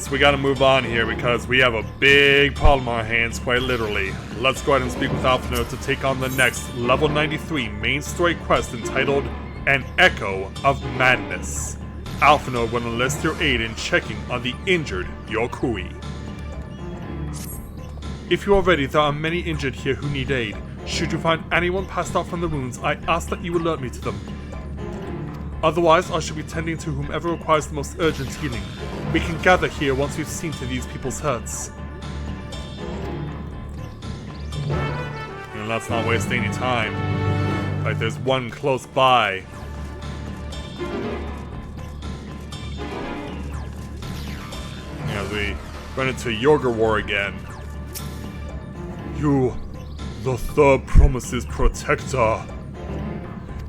Alright, so we gotta move on here because we have a big problem on our hands, quite literally. Let's go ahead and speak with Alphinaud to take on the next level 93 main story quest entitled An Echo of Madness. Alphinaud will enlist your aid in checking on the injured Yokui. If you are ready, there are many injured here who need aid. Should you find anyone passed out from the wounds, I ask that you alert me to them. Otherwise, I shall be tending to whomever requires the most urgent healing. We can gather here once we've seen to these people's hurts. And let's not waste any time. Like, there's one close by. As we run into Worqor War again. You, the third promise's protector.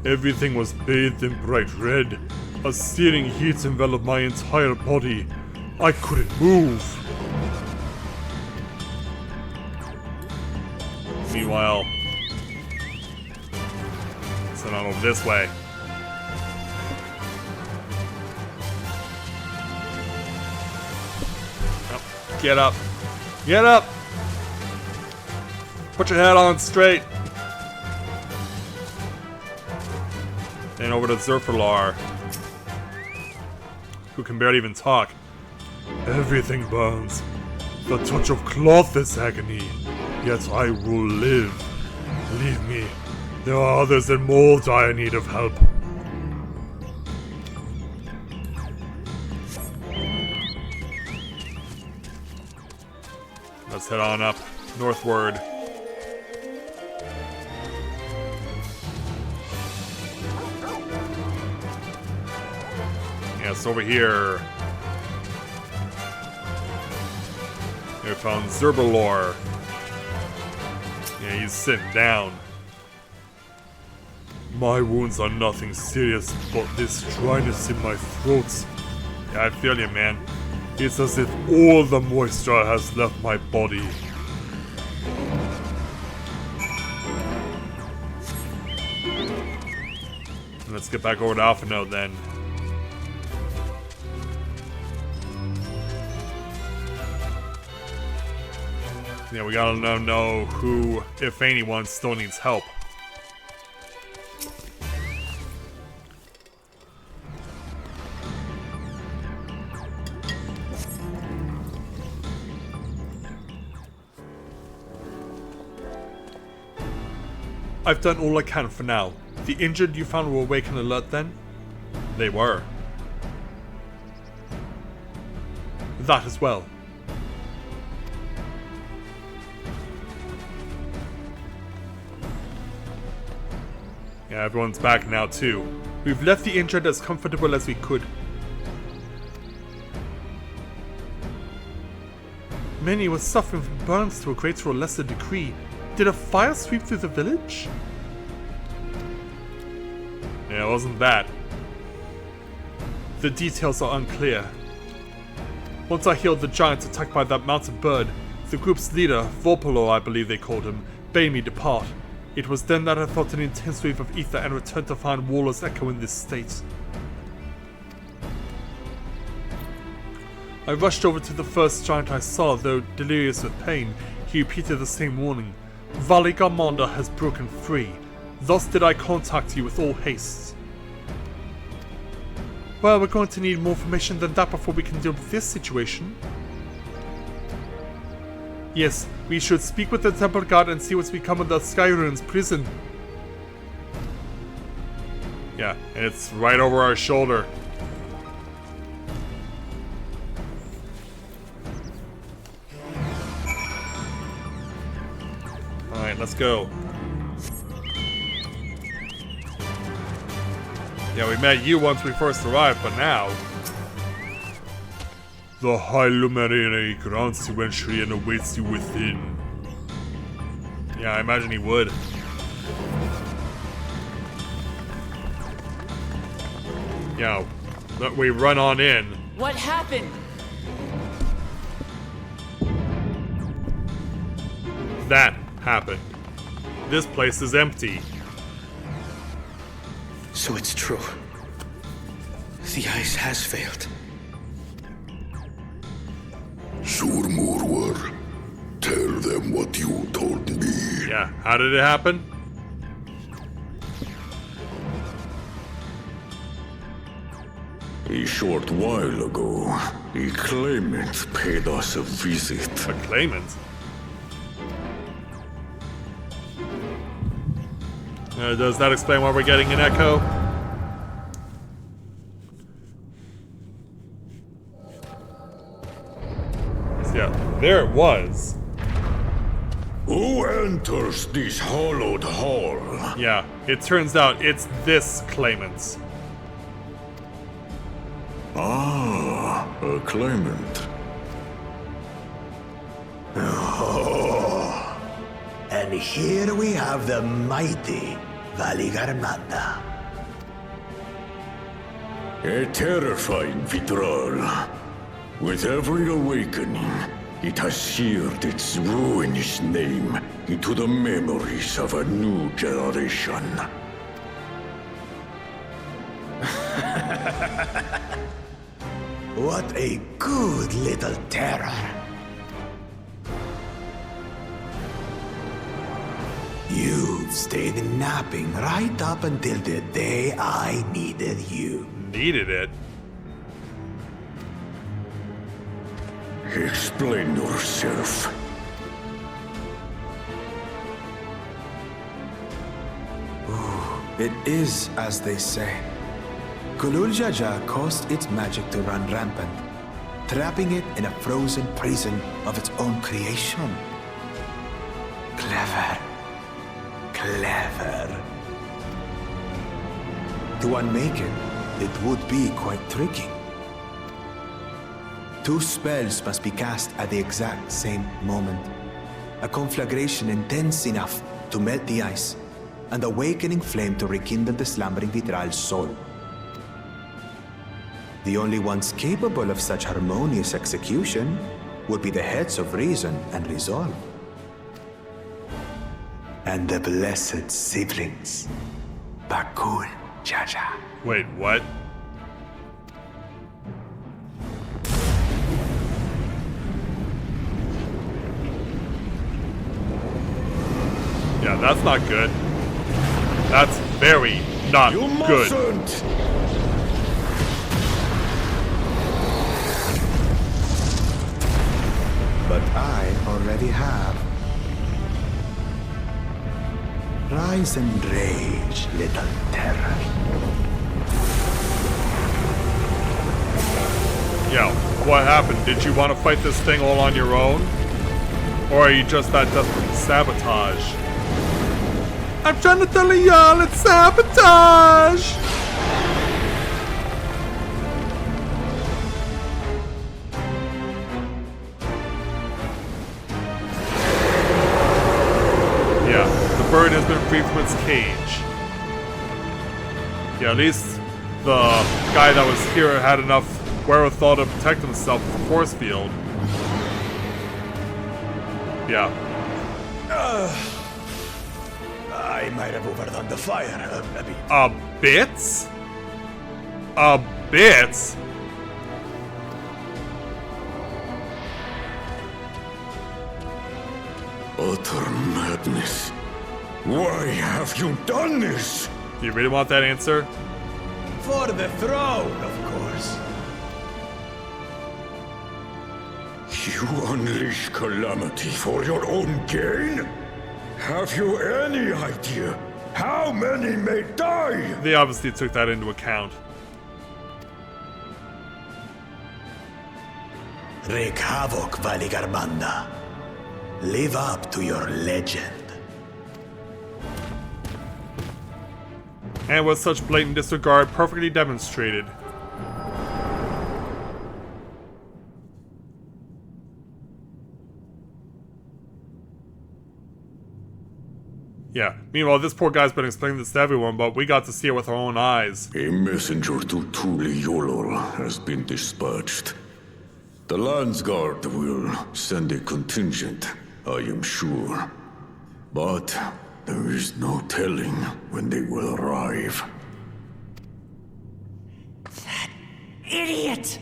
Everything was bathed in bright red. A searing heat enveloped my entire body. I couldn't move. Meanwhile, send on over this way. Oh, get up. Get up! Put your head on straight. And over to Worqor Lar, who can barely even talk. Everything burns. The touch of cloth is agony. Yet I will live. Leave me. There are others that more dire need of help. Let's head on up northward. Yes, over here. We found Worqor Lar. Yeah, he's sitting down. My wounds are nothing serious, but this dryness in my throat. Yeah, I feel you, man. It's as if all the moisture has left my body. Let's get back over to Alphinaud then. Yeah, we gotta know who, if anyone, still needs help. I've done all I can for now. The injured you found were awake and alert then? They were. That as well. Yeah, everyone's back now too. We've left the injured as comfortable as we could. Many were suffering from burns to a greater or lesser degree. Did a fire sweep through the village? Yeah, it wasn't that. The details are unclear. Once I healed the giant attacked by that mountain bird, the group's leader, Worqor I believe they called him, bade me depart. It was then that I felt an intense wave of ether and returned to find Worqor's echo in this state. I rushed over to the first giant I saw, though delirious with pain. He repeated the same warning. Valley Garmonda has broken free. Thus did I contact you with all haste. Well, we're going to need more information than that before we can deal with this situation. Yes, we should speak with the temple guard and see what's become of the Skyruin's prison. Yeah, and it's right over our shoulder. Alright, let's go. Yeah, we met you once we first arrived, but now... The High Luminary grants you entry and awaits you within. Yeah, I imagine he would. Yeah, but we run on in. What happened? That happened. This place is empty. So it's true. The ice has failed. Surmurwar, tell them what you told me. Yeah, how did it happen? A short while ago, a claimant paid us a visit. A claimant? Does that explain why we're getting an echo? So yeah, there it was. Who enters this hollowed hall? Yeah, it turns out it's this claimant. Ah, a claimant. Oh, and here we have the mighty Valigarmanda. A terrifying Vitral. With every awakening, it has seared its ruinous name into the memories of a new generation. What a good little terror. You've stayed napping right up until the day I needed you. Needed it? Explain yourself. It is as they say. Kulul Jaja caused its magic to run rampant, trapping it in a frozen prison of its own creation. Clever. Clever. To unmake it, it would be quite tricky. 2 spells must be cast at the exact same moment. A conflagration intense enough to melt the ice, and awakening flame to rekindle the slumbering Vitral's soul. The only ones capable of such harmonious execution would be the heads of reason and resolve. And the blessed siblings, Bakul Jaja. Wait, what? Yeah, that's not good. That's very not You good. mustn't! But I already have. Rise and rage, little terror. Yo, what happened? Did you want to fight this thing all on your own? Or are you just that desperate to sabotage? I'm trying to tell y'all it's sabotage! Yeah, the bird has been freed from its cage. Yeah, at least the guy that was here had enough wherewithal to protect himself with the force field. Yeah. I might have overdone the fire a bit. A bit? A bit? Utter madness. Why have you done this? Do you really want that answer? For the throne, of course. You unleash calamity for your own gain? Have you any idea how many may die? They obviously took that into account. Wreak havoc, Valigarmanda. Live up to your legend. And with such blatant disregard perfectly demonstrated. Yeah, meanwhile this poor guy's been explaining this to everyone, but we got to see it with our own eyes. A messenger to Tuli Yolor has been dispatched. The Landsguard will send a contingent, I am sure. But there is no telling when they will arrive. Idiot!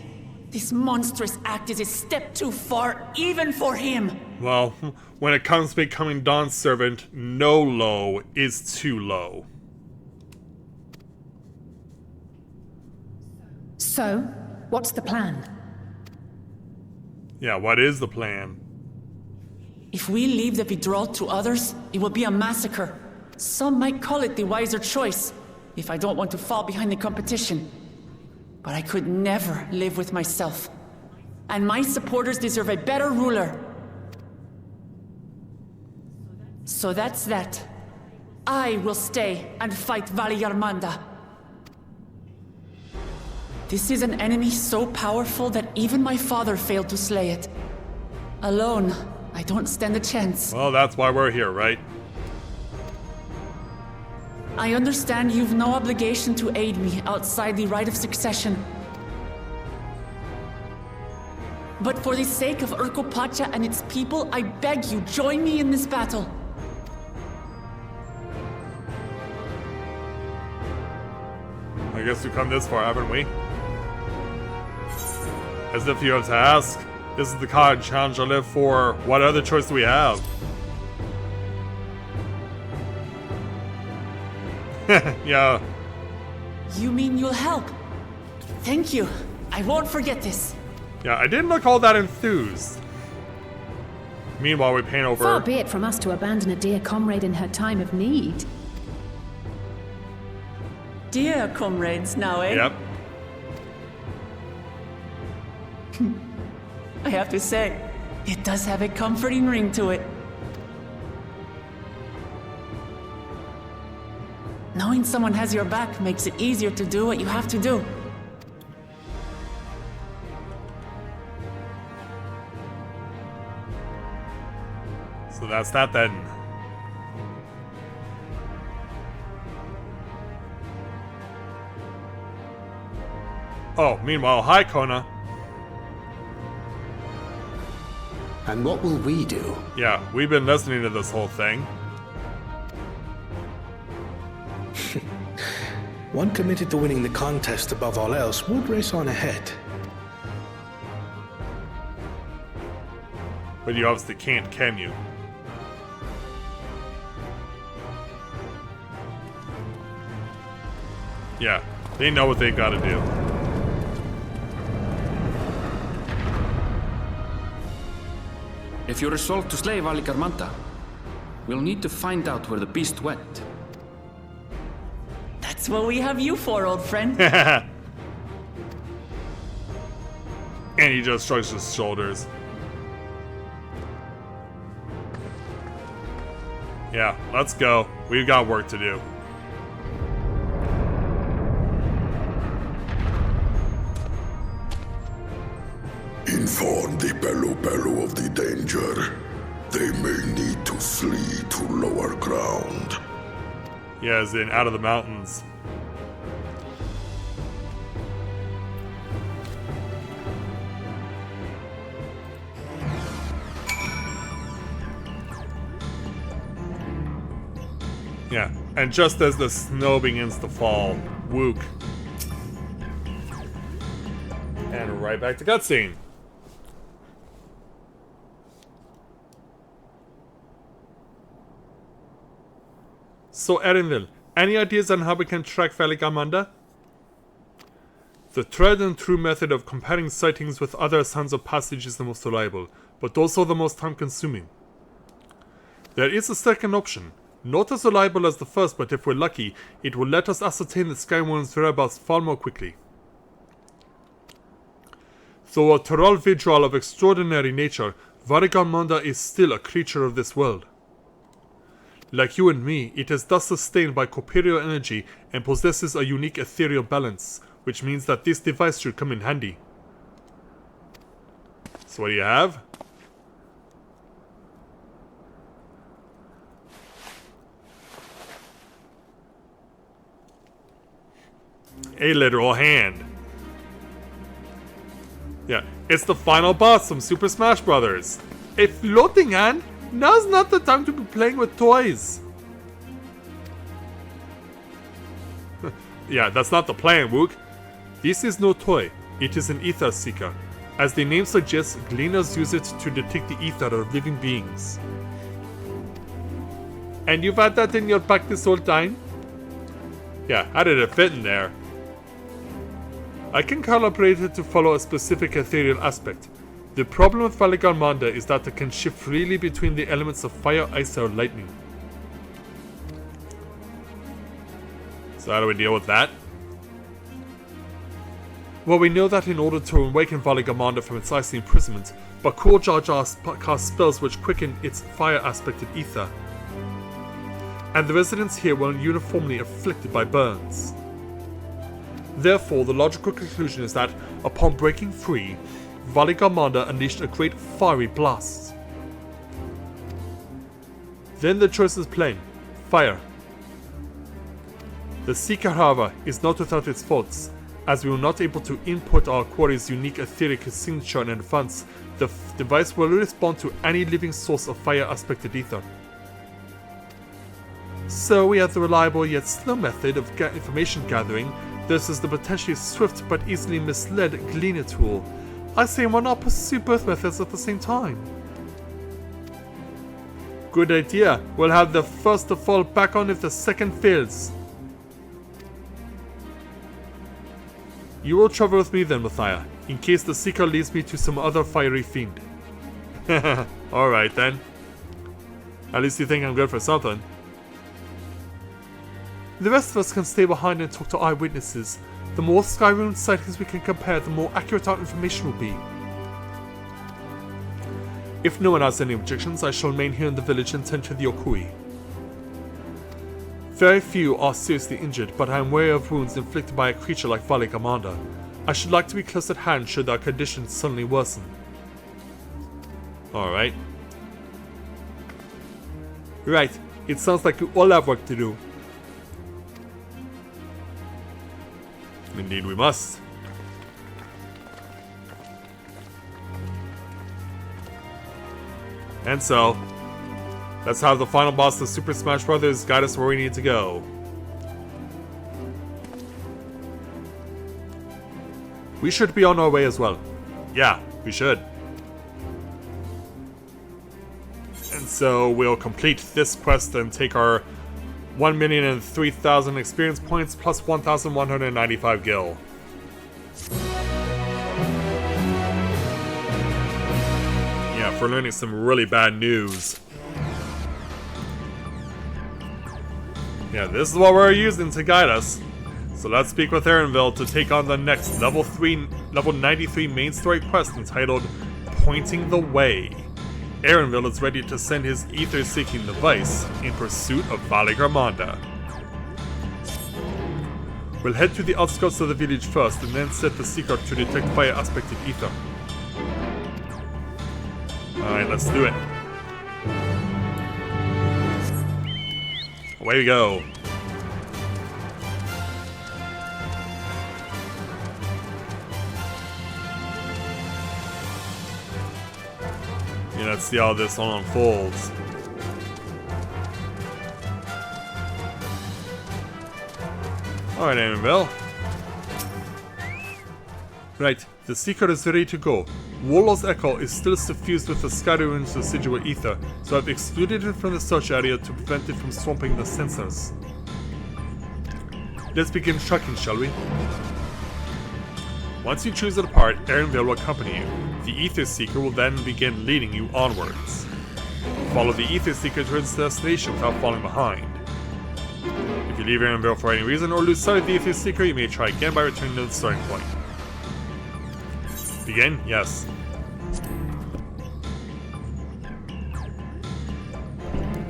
This monstrous act is a step too far, even for him. Well, when it comes to becoming Dawn's servant, no low is too low. So, what's the plan? Yeah, what is the plan? If we leave the withdrawal to others, it will be a massacre. Some might call it the wiser choice, if I don't want to fall behind the competition. But I could never live with myself. And my supporters deserve a better ruler. So that's that. I will stay and fight Vali Yarmanda. This is an enemy so powerful that even my father failed to slay it. Alone, I don't stand a chance. Well, that's why we're here, right? I understand you've no obligation to aid me outside the right of succession. But for the sake of Worqor Pacha and its people, I beg you, join me in this battle. I guess we've come this far, haven't we? As if you have to ask, this is the kind of challenge I live for. What other choice do we have? Yeah. You mean you'll help? Thank you. I won't forget this. Yeah, I didn't look all that enthused. Meanwhile, we paint over... Far be it from us to abandon a dear comrade in her time of need. Dear comrades now, eh? Yep. I have to say, it does have a comforting ring to it. Knowing someone has your back makes it easier to do what you have to do. So that's that then. Oh, meanwhile, hi Kona. And what will we do? Yeah, we've been listening to this whole thing. One committed to winning the contest above all else would race on ahead. But you obviously can't, can you? Yeah, they know what they've got to do. If you're resolved to slay Vali Yarmanda, we'll need to find out where the beast went. That's what we have you for, old friend. And he just shrugs his shoulders. Yeah, let's go. We've got work to do. Inform the Pelu of the danger. They may need to flee to lower ground. Yeah, as in out of the mountains. Yeah, and just as the snow begins to fall, Wook. And right back to cutscene. So, Erinville, any ideas on how we can track Vali Yarmanda? The tried and true method of comparing sightings with other signs of passage is the most reliable, but also the most time-consuming. There is a second option. Not as reliable as the first, but if we're lucky, it will let us ascertain the Skyruin's whereabouts far more quickly. Though a Toral Vidral of extraordinary nature, Vali Yarmanda is still a creature of this world. Like you and me, it is thus sustained by corporeal energy and possesses a unique ethereal balance, which means that this device should come in handy. So what do you have? A literal hand. Yeah, it's the final boss from Super Smash Bros. A floating hand? Now's not the time to be playing with toys. Yeah, that's not the plan, Wook. This is no toy. It is an ether seeker. As the name suggests, gleaners use it to detect the ether of living beings. And you've had that in your pack this whole time? Yeah, how did it fit in there? I can calibrate it to follow a specific ethereal aspect. The problem with Valigarmanda is that it can shift freely between the elements of fire, ice, or lightning. So how do we deal with that? Well, we know that in order to awaken Valigarmanda from its icy imprisonment, Worqor Lar Dor casts spells which quicken its fire-aspected ether. And the residents here were uniformly afflicted by burns. Therefore, the logical conclusion is that, upon breaking free, Valigarmanda unleashed a great fiery blast. Then the choice is plain: fire. The Seeker, however, is not without its faults. As we were not able to input our quarry's unique etheric signature in advance, the device will respond to any living source of fire-aspected ether. So we have the reliable yet slow method of information gathering. This is the potentially swift but easily misled Gleaner tool. I say why not pursue both methods at the same time? Good idea. We'll have the first to fall back on if the second fails. You will travel with me then, Mathia, in case the Seeker leads me to some other fiery fiend. Alright then. At least you think I'm good for something. The rest of us can stay behind and talk to eyewitnesses. The more Skyruin sightings we can compare, the more accurate our information will be. If no one has any objections, I shall remain here in the village and tend to the Okui. Very few are seriously injured, but I am wary of wounds inflicted by a creature like Valigarmanda. I should like to be close at hand should our conditions suddenly worsen. Alright. Right, it sounds like you all have work to do. Indeed we must. And so, let's have the final boss of Super Smash Bros. Guide us where we need to go. We should be on our way as well. Yeah, we should. And so we'll complete this quest and take our 1,003,000 experience points plus 1,195 gil. Yeah, for learning some really bad news. Yeah, this is what we're using to guide us. So let's speak with Erenville to take on the next level 93 main story quest entitled Pointing the Way. Erenville is ready to send his ether-seeking device in pursuit of Valigarmanda. We'll head to the outskirts of the village first and then set the seeker to detect fire-aspected ether. Alright, let's do it. Away we go. Yeah, let's see how this all unfolds. Alright, Annabelle. Right, the Seeker is ready to go. Warlord's Echo is still suffused with the Skyruin's residual ether, so I've excluded it from the search area to prevent it from swamping the sensors. Let's begin tracking, shall we? Once you choose a part, Erenville will accompany you. The Ether Seeker will then begin leading you onwards. Follow the Ether Seeker to its destination without falling behind. If you leave Erenville for any reason or lose sight of the Ether Seeker, you may try again by returning to the starting point. Begin? Yes.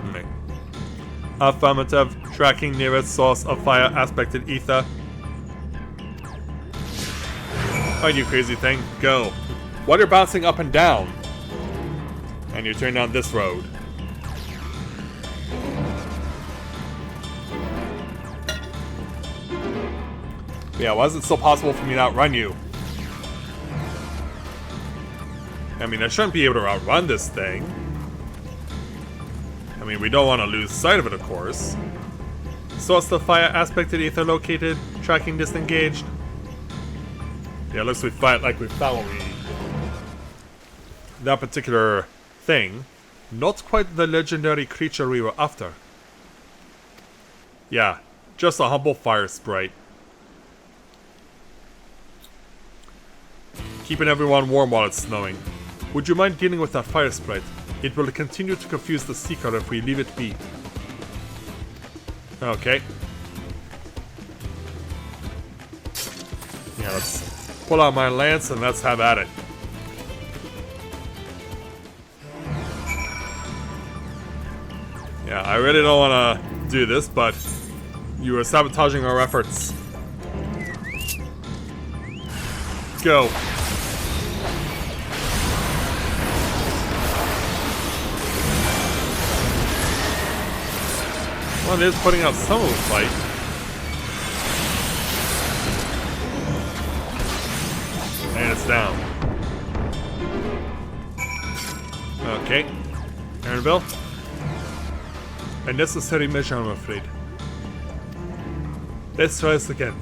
Okay. Affirmative. Tracking nearest source of fire-aspected ether. Alright, you crazy thing. Go. While you're bouncing up and down. And you turn down this road. Yeah, why is it so possible for me to outrun you? I mean, I shouldn't be able to outrun this thing. I mean, we don't want to lose sight of it, of course. Source of fire aspected ether located. Tracking disengaged. Yeah, looks like we found what we need. That particular thing, not quite the legendary creature we were after. Yeah, just a humble fire sprite. Keeping everyone warm while it's snowing. Would you mind dealing with that fire sprite? It will continue to confuse the Seeker if we leave it be. Okay. Yeah, let's pull out my lance and let's have at it. Yeah, I really don't want to do this, but you are sabotaging our efforts. Go. Well, it is putting out some of the fight. And it's down. Okay. Aaronville? A necessary measure, I'm afraid. Let's try this again.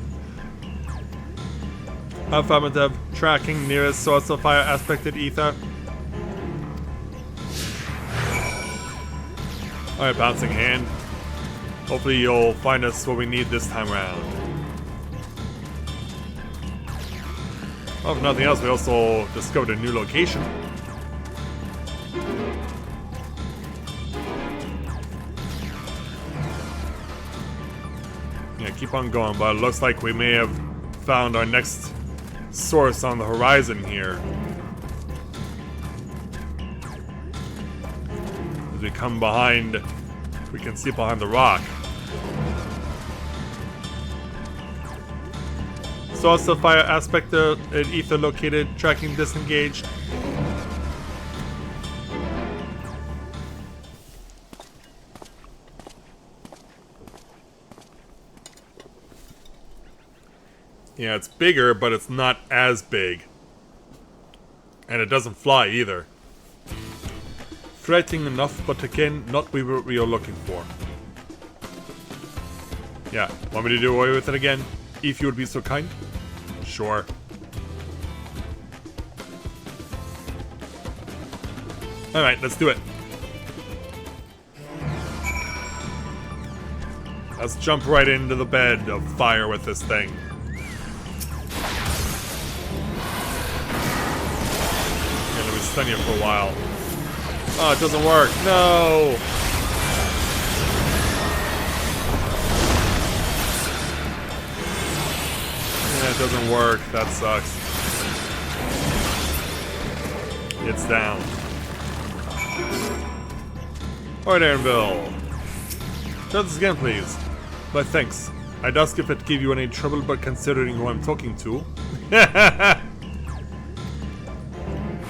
Affirmative. Tracking nearest source of fire aspected ether. Alright, bouncing hand. Hopefully you'll find us what we need this time around. Oh, if nothing else, we also discovered a new location. Yeah, keep on going, but it looks like we may have found our next source on the horizon here. As we come behind, we can see behind the rock. Source of fire aspect at ether located, tracking disengaged. Yeah, it's bigger, but it's not as big. And it doesn't fly either. Frightening enough, but again, not what we are looking for. Yeah, want me to do away with it again? If you would be so kind? Sure. Alright, let's do it. Let's jump right into the bed of fire with this thing. Yeah, let me stun you for a while. Oh, it doesn't work. No! Yeah, it doesn't work. That sucks. It's down. Alright, Aaronville. Try this again, please. But thanks. I'd ask if it gave you any trouble, but considering who I'm talking to.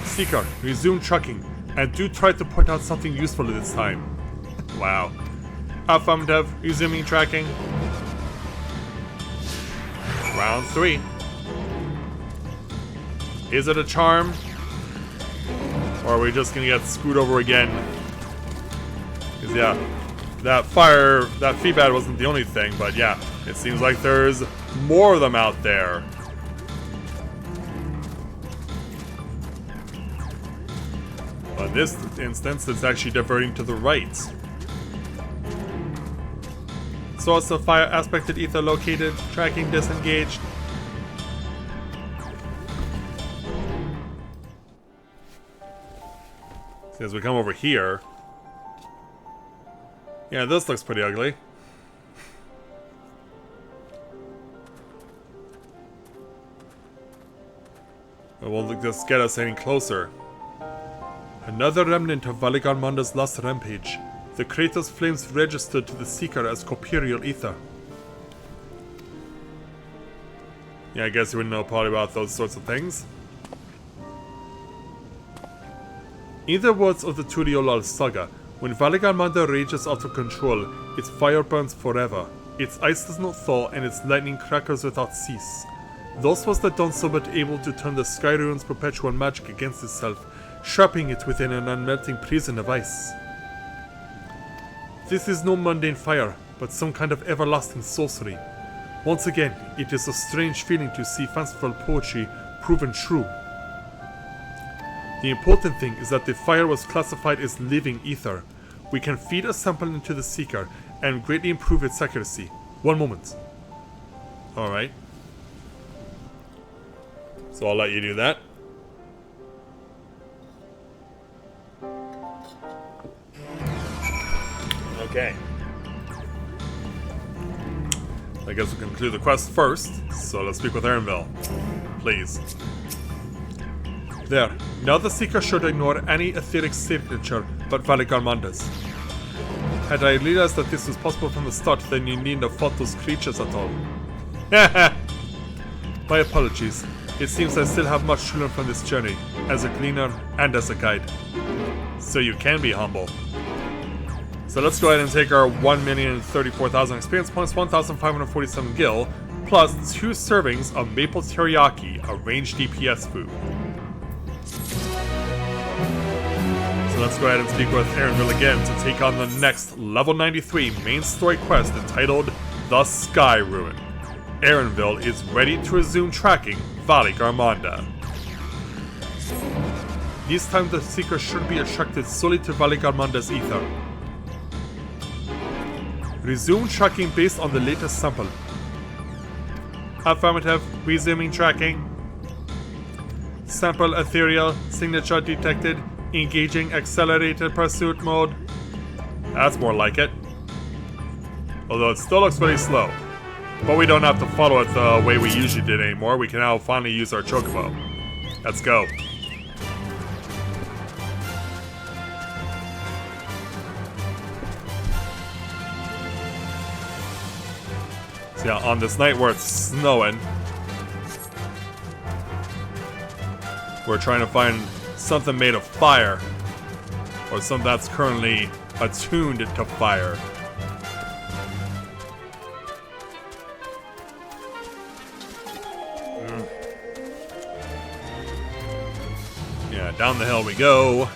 Seeker, resume tracking. And do try to point out something useful this time. Wow. Affirmative, resuming tracking. Round 3. Is it a charm? Or are we just gonna get screwed over again? Because yeah, that feedback wasn't the only thing, but yeah, it seems like there's more of them out there. But in this instance, it's actually diverting to the right. Source of fire aspected ether located, tracking disengaged. See, as we come over here. Yeah, this looks pretty ugly. But won't this get us any closer? Another remnant of Valigarmanda's last rampage. The crater's flames registered to the Seeker as corporeal ether. Yeah, I guess you wouldn't know probably about those sorts of things. In the words of the Turiolal saga, when Valigarmanda rages out of control, its fire burns forever. Its ice does not thaw, and its lightning crackles without cease. Thus was the Dawntrail able to turn the Skyruin's perpetual magic against itself, trapping it within an unmelting prison of ice. This is no mundane fire, but some kind of everlasting sorcery. Once again, it is a strange feeling to see fanciful poetry proven true. The important thing is that the fire was classified as living ether. We can feed a sample into the Seeker and greatly improve its accuracy. One moment. Alright. So I'll let you do that. Okay. I guess we can conclude the quest first, so let's speak with Erenville. Please. There. Now the Seeker should ignore any etheric signature but Valigarmanda's. Had I realized that this was possible from the start, then you needn't have fought those creatures at all. My apologies. It seems I still have much to learn from this journey, as a gleaner and as a guide. So you can be humble. So let's go ahead and take our 1,034,000 experience points, 1,547 gil, plus 2 servings of maple teriyaki, a ranged DPS food. So let's go ahead and speak with Erenville again to take on the next level 93 main story quest entitled The Skyruin. Erenville is ready to resume tracking Valigarmanda. This time the Seeker should be attracted solely to Valigarmanda's ether. Resume tracking based on the latest sample. Affirmative. Resuming tracking. Sample ethereal. Signature detected. Engaging accelerated pursuit mode. That's more like it. Although it still looks very slow. But we don't have to follow it the way we usually did anymore. We can now finally use our chocobo. Let's go. So yeah, on this night where it's snowing, we're trying to find something made of fire. Or something that's currently attuned to fire. Yeah, down the hill we go.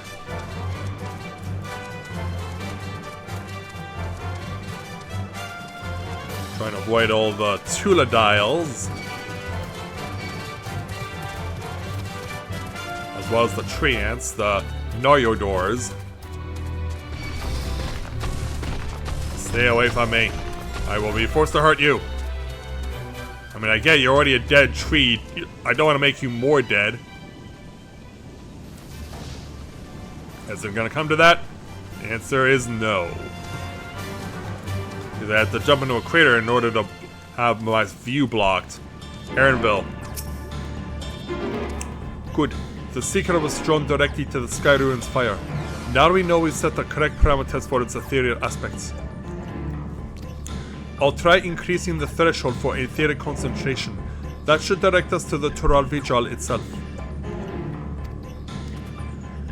Trying to avoid all the Tuladials. As well as the tree ants, the Noyodors. Stay away from me. I will be forced to hurt you. I mean, I get you're already a dead tree. I don't want to make you more dead. Is it gonna come to that? The answer is no. Because I have to jump into a crater in order to have my view blocked. Erenville. Good. The Seeker was drawn directly to the Skyruin's fire. Now we know we set the correct parameters for its ethereal aspects. I'll try increasing the threshold for etheric concentration. That should direct us to the Tural Vijal itself.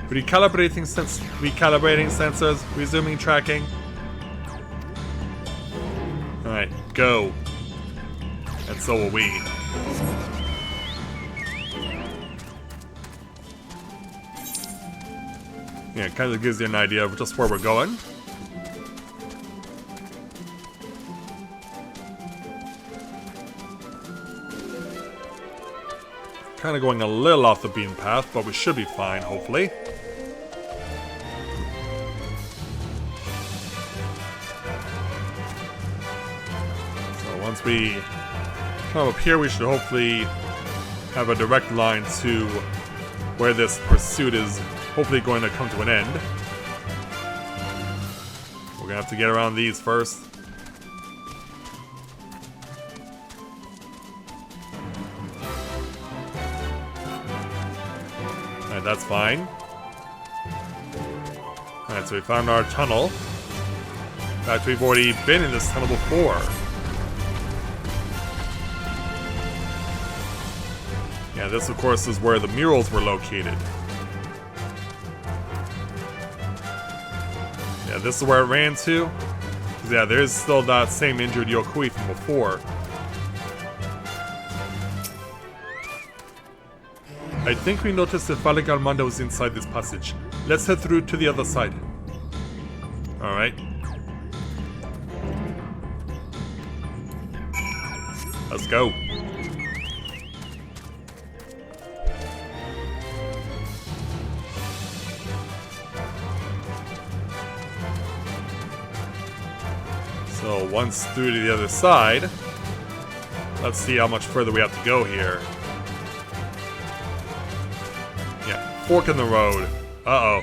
Recalibrating sensors, resuming tracking. Alright, go. And so will we. Yeah, it kind of gives you an idea of just where we're going. Kind of going a little off the beaten path, but we should be fine, hopefully. Once we come up here, we should hopefully have a direct line to where this pursuit is hopefully going to come to an end. We're gonna have to get around these first. Alright, that's fine. Alright, so we found our tunnel. In fact, we've already been in this tunnel before. Yeah, this of course is where the murals were located. Yeah, this is where it ran to. Yeah, there's still that same injured Yokui from before. I think we noticed that Valigarmanda was inside this passage. Let's head through to the other side. Alright. Let's go. once through to the other side. Let's see how much further we have to go here. Yeah, fork in the road. Uh-oh.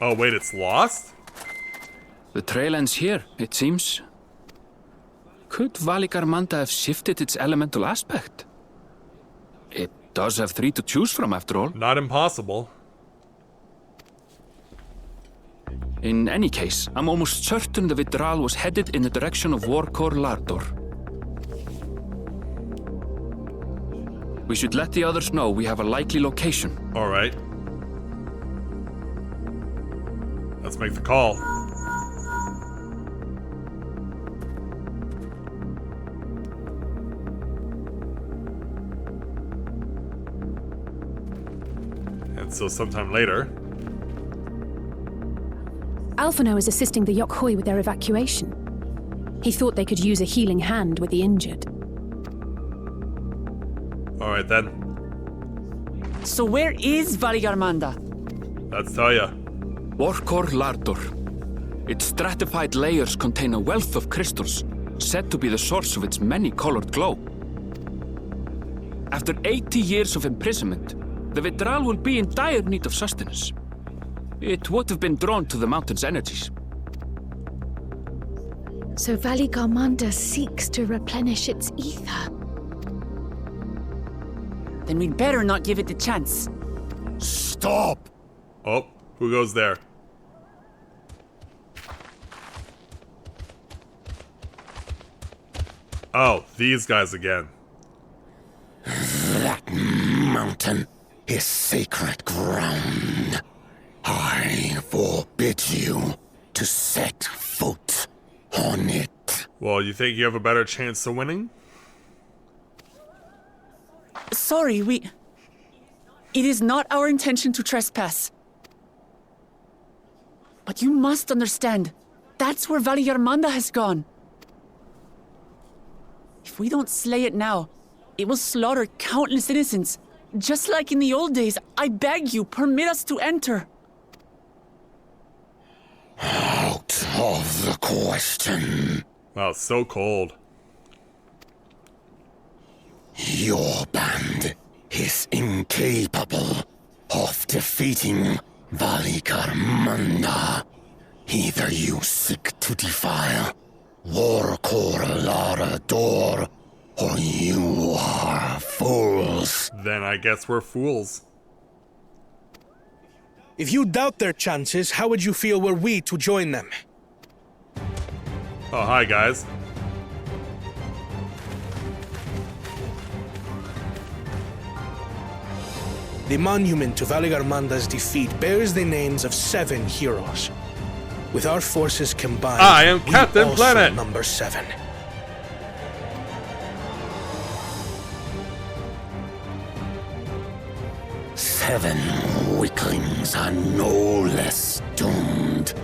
Oh, wait, it's lost? The trail ends here, it seems. Could Valikar Manta have shifted its elemental aspect? It does have 3 to choose from, after all. Not impossible. In any case, I'm almost certain the Vidral was headed in the direction of Worqor Lar Dor. We should let the others know we have a likely location. Alright. Let's make the call. And so sometime later... Alphino is assisting the Yokhoi with their evacuation. He thought they could use a healing hand with the injured. Alright then. So where is Valigarmanda? Let's tell ya. Worqor Lar Dor. Its stratified layers contain a wealth of crystals, said to be the source of its many-colored glow. After 80 years of imprisonment, the Vidral will be in dire need of sustenance. It would have been drawn to the mountain's energies. So Valigarmanda seeks to replenish its ether. Then we'd better not give it the chance. Stop! Oh, who goes there? Oh, these guys again. That mountain is sacred ground. I forbid you to set foot on it. Well, you think you have a better chance of winning? Sorry, It is not our intention to trespass. But you must understand, that's where Valigarmanda has gone. If we don't slay it now, it will slaughter countless innocents. Just like in the old days, I beg you, permit us to enter. Out of the question. Wow, it's so cold. Your band is incapable of defeating Valigarmanda. Either you seek to defile Worqor Lar Dor, or you are fools. Then I guess we're fools. If you doubt their chances, how would you feel were we to join them? Oh, hi guys. The monument to Valigarmanda's defeat bears the names of 7 heroes. With our forces combined, I am we Captain also Planet. number 7. Seven weaklings are no less doomed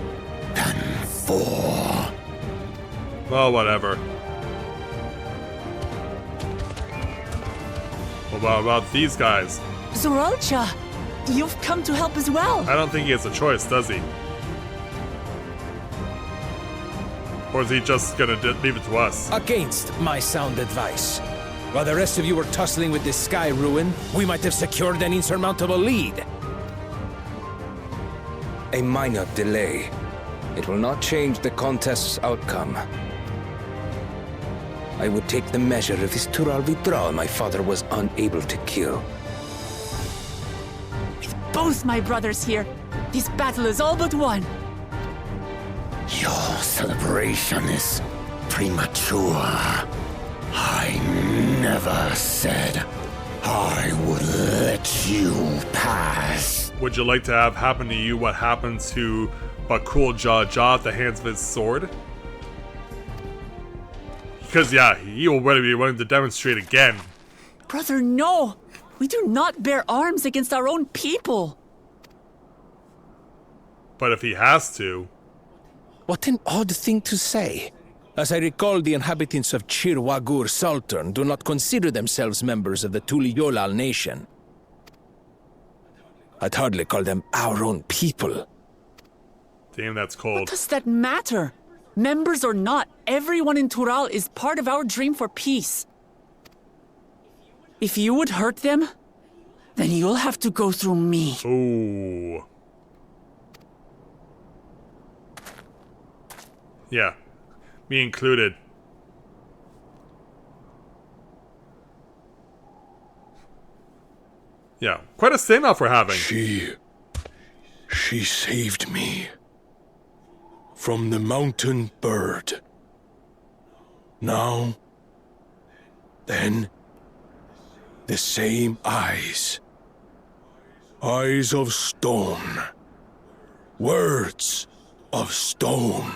than 4. Well, whatever. What about these guys? Zoralcha, you've come to help as well. I don't think he has a choice, does he? Or is he just gonna leave it to us? Against my sound advice. While the rest of you were tussling with this Skyruin, we might have secured an insurmountable lead. A minor delay. It will not change the contest's outcome. I would take the measure of this Tural Vidral my father was unable to kill. With both my brothers here, this battle is all but won. Your celebration is premature. I never said I would let you pass. Would you like to have happen to you what happened to Bakul Jaja at the hands of his sword? Because yeah, he will be willing to demonstrate again. Brother, no! We do not bear arms against our own people! But if he has to... What an odd thing to say. As I recall, the inhabitants of Chirwagur Sultan do not consider themselves members of the Tuliolal nation. I'd hardly call them our own people. Damn, that's cold. What does that matter? Members or not, everyone in Tural is part of our dream for peace. If you would hurt them, then you'll have to go through me. Ooh. Yeah. Me included. Yeah, quite a standoff we're having. She saved me. From the mountain bird. Now, then, the same eyes. Eyes of stone. Words of stone.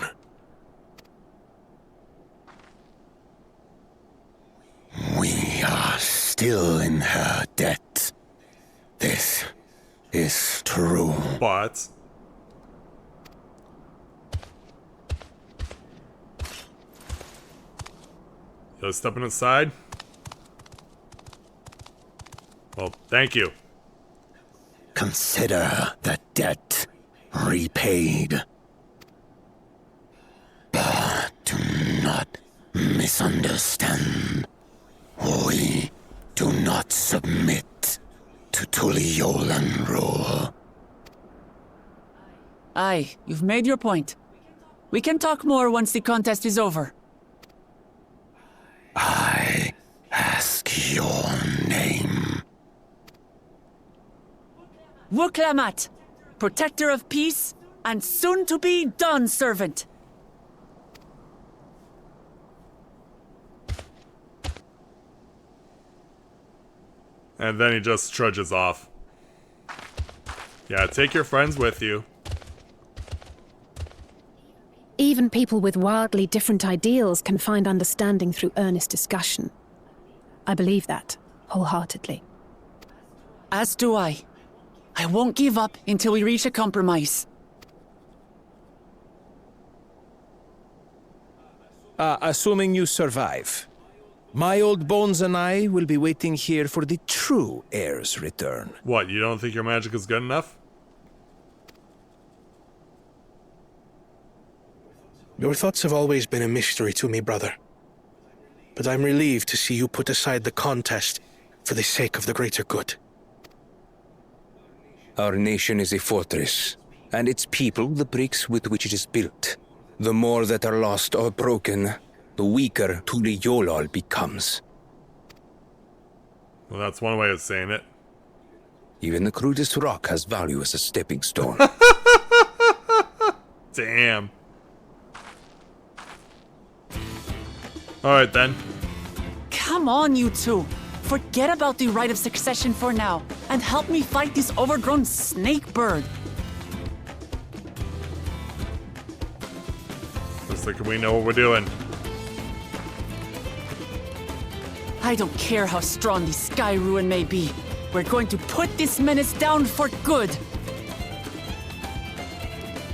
We are still in her debt. This is true. But you're stepping aside? Well, thank you. Consider the debt repaid. But do not misunderstand. We do not submit to Tuliolan rule. Aye, you've made your point. We can talk more once the contest is over. I ask your name. Worqor Lar, protector of peace, and soon-to-be Dawn servant. And then he just trudges off. Yeah, take your friends with you. Even people with wildly different ideals can find understanding through earnest discussion. I believe that, wholeheartedly. As do I. I won't give up until we reach a compromise. Assuming you survive. My old bones and I will be waiting here for the true heir's return. What, you don't think your magic is good enough? Your thoughts have always been a mystery to me, brother. But I'm relieved to see you put aside the contest for the sake of the greater good. Our nation is a fortress, and its people the bricks with which it is built. The more that are lost or broken, the weaker Tuliolan becomes. Well, that's one way of saying it. Even the crudest rock has value as a stepping stone. Damn. Alright then. Come on, you two. Forget about the right of succession for now, and help me fight this overgrown snake bird. Looks like we know what we're doing. I don't care how strong the Skyruin may be. We're going to put this menace down for good.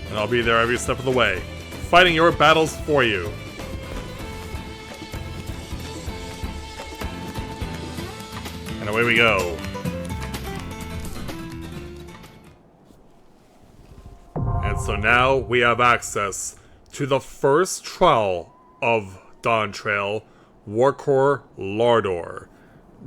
And I'll be there every step of the way, fighting your battles for you. And away we go. And so now we have access to the first trial of Dawntrail, Worqor Lar Dor.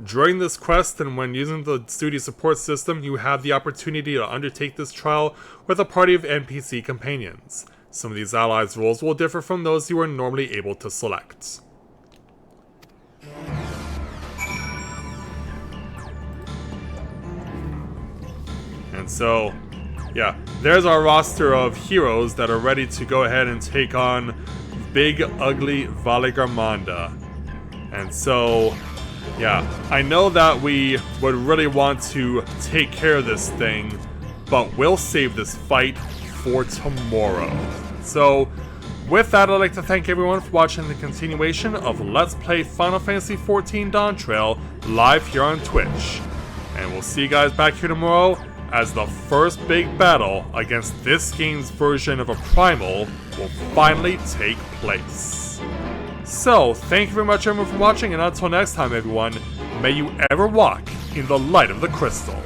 During this quest and when using the studio support system, you have the opportunity to undertake this trial with a party of NPC companions. Some of these allies' roles will differ from those you are normally able to select. And so, yeah, there's our roster of heroes that are ready to go ahead and take on Big Ugly Valigarmanda. And so, yeah, I know that we would really want to take care of this thing, but we'll save this fight for tomorrow. So, with that, I'd like to thank everyone for watching the continuation of Let's Play Final Fantasy XIV Dawntrail live here on Twitch. And we'll see you guys back here tomorrow as the first big battle against this game's version of a Primal will finally take place. So, thank you very much everyone for watching, and until next time everyone, may you ever walk in the light of the crystal.